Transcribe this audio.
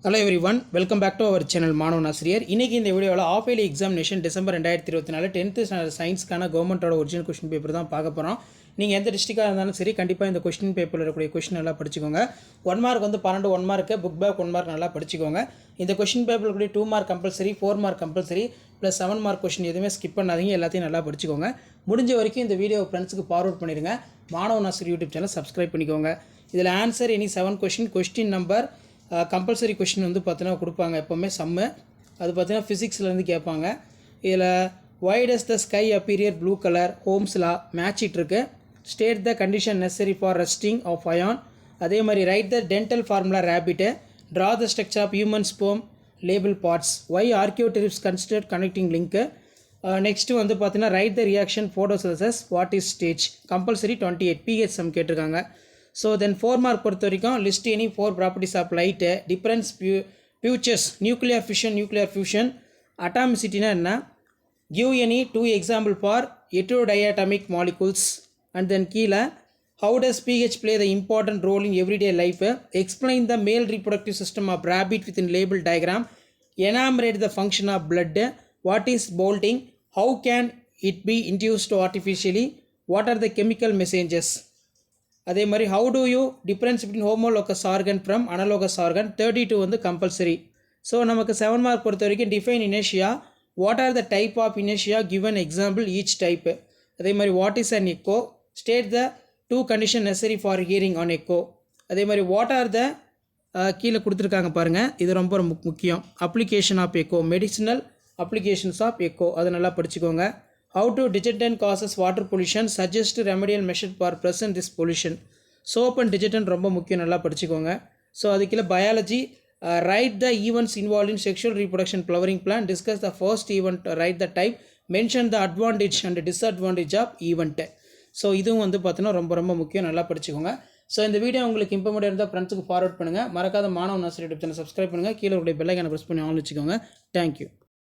Hello everyone, welcome back to our channel மாணவன் ஆசிரியர். இன்னைக்கு இந்த வீடியோவில் half yearly examination December 2024 10th standard சயின்ஸ்க்கான கவர்மெண்ட்டோட ஒரிஜினல் கொஸ்டின் பேப்பர் தான் பார்க்க போகிறோம். நீங்கள் எந்த டிஸ்ட்ரிக்டாக இருந்தாலும் சரி கண்டிப்பாக இந்த கொஸ்டின் பேப்பரில் இருக்கக்கூடிய கொஸ்டின் நல்லா படிச்சுக்கோங்க. 1 மார்க் வந்து 12 1 மார்க்கு, புக் பேக் 1 மார்க் நல்லா படிச்சுக்கோங்க. இந்த கொஸ்டின் பேப்பரில் கூடிய 2 mark compulsory, 4 mark compulsory plus 7 mark question எதுவுமே ஸ்கிப் பண்ணாதீங்க, எல்லாத்தையும் நல்லா படிச்சுக்கோங்க. முடிஞ்ச வரைக்கும் இந்த வீடியோ ஃப்ரெண்ட்ஸுக்கு ஃபார்வர்ட் பண்ணிடுங்க. மாணவன் ஆசிரியர் யூடியூப் சேனல் சப்ஸ்கிரைப் பண்ணிக்கோங்க. இதில் answer any 7 question number compulsory question வந்து பார்த்தீங்கன்னா கொடுப்பாங்க எப்போவுமே சம்மு. அது பார்த்தீங்கன்னா ஃபிசிக்ஸ்லேருந்து கேட்பாங்க. இதில் why does the sky appear blue colour, Ohm's law மேட்சிட் இருக்கு. State the condition necessary for resting of ion. அதே மாதிரி write the dental formula rabbit, draw the structure of human sperm, label parts, why archaeopteryx considered connecting link. Next வந்து பார்த்தீங்கன்னா write the reaction photosynthesis, what is stage. Compulsory 28 pH sum கேட்டிருக்காங்க. So then 4 mark பொறுத்த வரைக்கும் list any 4 properties of light, difference features, nuclear fusion, அட்டாமிசிட்டினா என்ன, give any 2 example for heterodiatomic molecules. And then கீழே how does pH play the important role in everyday life, explain the male reproductive system of rabbit within label diagram, enumerate the function of blood, what is bolting, how can it be induced artificially, what are the chemical messages. அதே மாதிரி how to you difference between homologous organ from analogous organ. 32 வந்து compulsory. So நமக்கு 7 mark பொறுத்த வரைக்கும் define இனேஷியா, what are the type of இனேஷியா, given example each type. அதே மாதிரி what is an echo, state the 2 condition necessary for hearing on echo. அதே மாதிரி what are த கீழே கொடுத்துருக்காங்க பாருங்கள், இது ரொம்ப முக்கியம். Application of echo, medicinal applications of echo, அதை நல்லா படிச்சுக்கோங்க. How to detergent causes water pollution, suggest remedial measure for present this pollution. Soap and detergent ரொம்ப முக்கியம், நல்லா படிச்சுக்கோங்க. ஸோ அதுக்குள்ள biology, write the events involved in sexual reproduction flowering plant, discuss the first event, write the type, mention the advantage and disadvantage of event. So இதுவும் வந்து பார்த்தீங்கன்னா ரொம்ப முக்கியம், நல்லா படிச்சுக்கோங்க. ஸோ இந்த வீடியோ உங்களுக்கு இம்பார்ட்டன்ட் இருந்தால் ஃப்ரெண்ட்ஸுக்கு ஃபார்வர்ட் பண்ணுங்கள். மறக்காத மாணவன் ஆசிரியர் சேனல் சப்ஸ்கிரைப் பண்ணுங்கள். கீழே உடைய பெல் ஐகானை ப்ரெஸ் பண்ணி ஆன் வச்சுக்கோங்க. தேங்க்யூ.